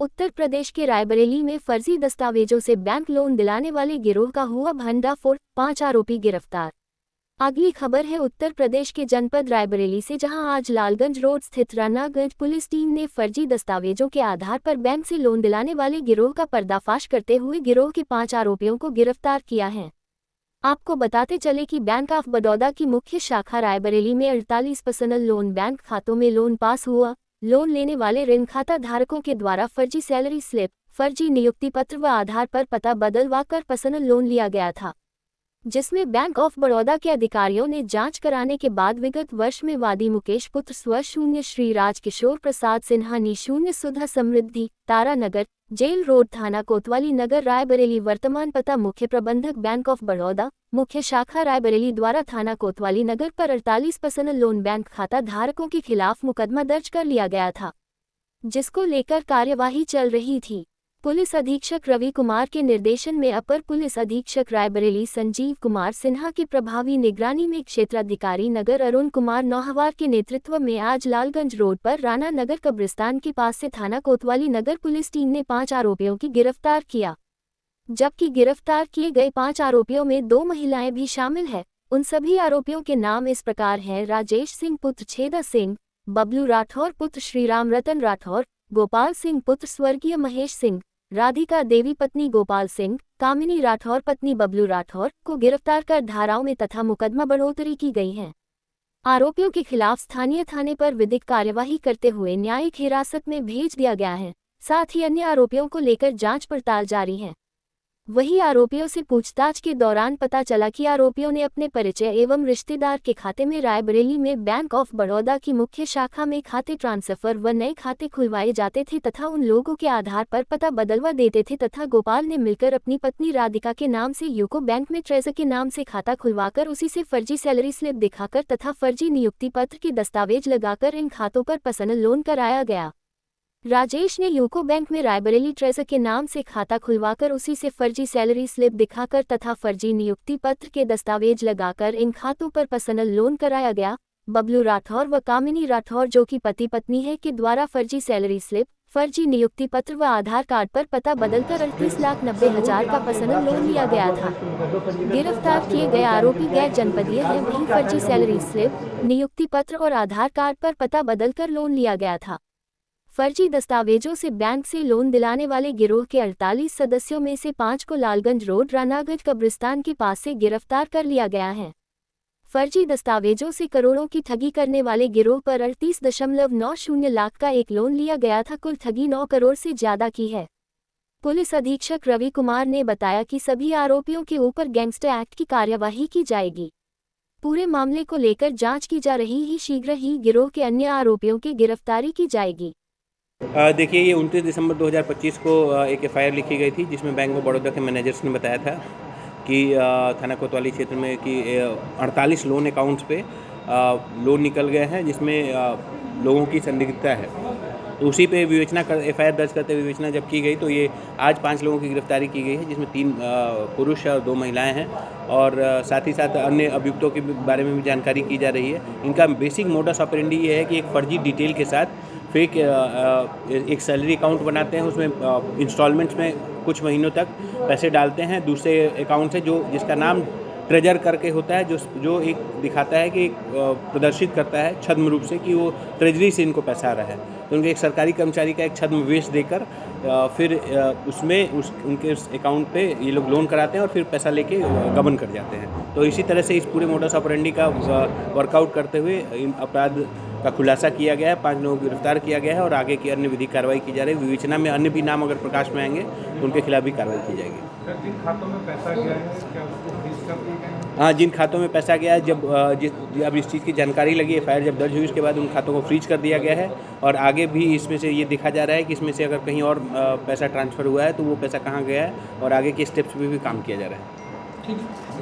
उत्तर प्रदेश के रायबरेली में फर्जी दस्तावेजों से बैंक लोन दिलाने वाले गिरोह का हुआ भंडाफोड़, 5 आरोपी गिरफ्तार। अगली खबर है उत्तर प्रदेश के जनपद रायबरेली से, जहां आज लालगंज रोड स्थित रानागंज पुलिस टीम ने फर्जी दस्तावेजों के आधार पर बैंक से लोन दिलाने वाले गिरोह का पर्दाफाश करते हुए गिरोह के 5 आरोपियों को गिरफ्तार किया है। आपको बताते चले कि बैंक ऑफ बड़ौदा की मुख्य शाखा रायबरेली में 48 पर्सनल लोन बैंक खातों में लोन पास हुआ। लोन लेने वाले ऋण खाता धारकों के द्वारा फर्जी सैलरी स्लिप, फर्जी नियुक्ति पत्र व आधार पर पता बदलवा कर पर्सनल लोन लिया गया था, जिसमें बैंक ऑफ बड़ौदा के अधिकारियों ने जांच कराने के बाद विगत वर्ष में वादी मुकेश पुत्र स्व शून्य श्री राजकिशोर प्रसाद सिन्हा नि शून्य सुधा समृद्धि तारानगर जेल रोड थाना कोतवाली नगर रायबरेली वर्तमान पता मुख्य प्रबंधक बैंक ऑफ बड़ौदा मुख्य शाखा रायबरेली द्वारा थाना कोतवाली नगर पर 48 पर्सनल लोन बैंक खाता धारकों के खिलाफ मुकदमा दर्ज कर लिया गया था, जिसको लेकर कार्यवाही चल रही थी। पुलिस अधीक्षक रवि कुमार के निर्देशन में अपर पुलिस अधीक्षक रायबरेली संजीव कुमार सिन्हा की प्रभावी निगरानी में क्षेत्राधिकारी नगर अरुण कुमार नौहवार के नेतृत्व में आज लालगंज रोड पर राणा नगर कब्रिस्तान के पास से थाना कोतवाली नगर पुलिस टीम ने 5 आरोपियों की गिरफ्तार किया, जबकि गिरफ्तार किए गए 5 आरोपियों में 2 महिलाएं भी शामिल है। उन सभी आरोपियों के नाम इस प्रकार हैं: राजेश सिंह पुत्र छेदा सिंह, बबलू राठौर पुत्र श्रीराम रतन राठौर, गोपाल सिंह पुत्र स्वर्गीय महेश सिंह, राधिका देवी पत्नी गोपाल सिंह, कामिनी राठौर पत्नी बबलू राठौर को गिरफ्तार कर धाराओं में तथा मुकदमा बढ़ोतरी की गई है। आरोपियों के खिलाफ स्थानीय थाने पर विधिक कार्यवाही करते हुए न्यायिक हिरासत में भेज दिया गया है। साथ ही अन्य आरोपियों को लेकर जांच पड़ताल जारी है। वही आरोपियों से पूछताछ के दौरान पता चला कि आरोपियों ने अपने परिचय एवं रिश्तेदार के खाते में रायबरेली में बैंक ऑफ बड़ौदा की मुख्य शाखा में खाते ट्रांसफर व नए खाते खुलवाए जाते थे तथा उन लोगों के आधार पर पता बदलवा देते थे तथा गोपाल ने मिलकर अपनी पत्नी राधिका के नाम से यूको बैंक में ट्रेजर के नाम से खाता खुलवाकर उसी से फर्जी सैलरी स्लिप दिखाकर तथा फर्जी नियुक्ति पत्र के दस्तावेज लगाकर इन खातों पर पर्सनल लोन कराया गया। राजेश ने यूको बैंक में रायबरेली ट्रेजर के नाम से खाता खुलवाकर उसी से फर्जी सैलरी स्लिप दिखाकर तथा फर्जी नियुक्ति पत्र के दस्तावेज लगाकर इन खातों पर पर्सनल लोन कराया गया। बबलू राठौर व कामिनी राठौर, जो कि पति पत्नी है, के द्वारा फर्जी सैलरी स्लिप, फर्जी नियुक्ति पत्र व आधार कार्ड पर पता बदलकर 38,90,000 का पर्सनल लोन लिया गया था। गिरफ्तार किए गए आरोपी गैर जनपदीय हैं, वहीं फर्जी सैलरी स्लिप, नियुक्ति पत्र और आधार कार्ड पर पता बदलकर लोन लिया गया था। फर्जी दस्तावेजों से बैंक से लोन दिलाने वाले गिरोह के 48 सदस्यों में से 5 को लालगंज रोड रानागंज कब्रिस्तान के पास से गिरफ्तार कर लिया गया है। फर्जी दस्तावेजों से करोड़ों की ठगी करने वाले गिरोह पर 38.90 लाख का एक लोन लिया गया था। कुल ठगी 9 करोड़ से ज्यादा की है। पुलिस अधीक्षक रवि कुमार ने बताया कि सभी आरोपियों के ऊपर गैंगस्टर एक्ट की कार्यवाही की जाएगी। पूरे मामले को लेकर जांच की जा रही है। शीघ्र ही गिरोह के अन्य आरोपियों की गिरफ्तारी की जाएगी। देखिए, ये 29 दिसंबर 2025 को एक एफआईआर लिखी गई थी, जिसमें बैंक ऑफ बड़ौदा के मैनेजर्स ने बताया था कि थाना कोतवाली क्षेत्र में कि 48 लोन अकाउंट्स पे लोन निकल गए हैं, जिसमें लोगों की संदिग्धता है। तो उसी पे विवेचना कर एफआईआर दर्ज करते हुए विवेचना जब की गई तो ये आज 5 लोगों की गिरफ्तारी की गई है, जिसमें 3 पुरुष और 2 महिलाएं हैं। और साथ ही साथ अन्य अभियुक्तों के बारे में भी जानकारी की जा रही है। इनका बेसिक मोडस ऑपरेंडी ये है कि एक फर्जी डिटेल के साथ फेक एक सैलरी अकाउंट बनाते हैं, उसमें इंस्टॉलमेंट्स में कुछ महीनों तक पैसे डालते हैं दूसरे अकाउंट से, जिसका नाम ट्रेजर करके होता है, जो एक दिखाता है कि प्रदर्शित करता है छद्म रूप से कि वो ट्रेजरी से इनको पैसा आ रहा है। तो उनके एक सरकारी कर्मचारी का एक छद्म वेश देकर फिर उसमें उनके उस अकाउंट पे ये लोग लोन कराते हैं और फिर पैसा लेके गबन कर जाते हैं। तो इसी तरह से इस पूरे मोडस ऑपरेंडी का वर्कआउट करते हुए इन अपराध का खुलासा किया गया है। 5 लोगों को गिरफ्तार किया गया है और आगे की अन्य विधिक कार्रवाई की जा रही है। विवेचना में अन्य भी नाम अगर प्रकाश में आएंगे तो उनके खिलाफ भी कार्रवाई की जाएगी। जिन खातों में पैसा गया है क्या उसको फ्रीज कर दिया गया है? हाँ, जिन खातों में पैसा गया है, अब इस चीज़ की जानकारी लगी, एफआईआर जब दर्ज हुई उसके बाद उन खातों को फ्रीज कर दिया गया है। और आगे भी इसमें से ये देखा जा रहा है कि इसमें से अगर कहीं और पैसा ट्रांसफ़र हुआ है तो वो पैसा कहाँ गया है और आगे के स्टेप्स पे भी काम किया जा रहा है। ठीक है।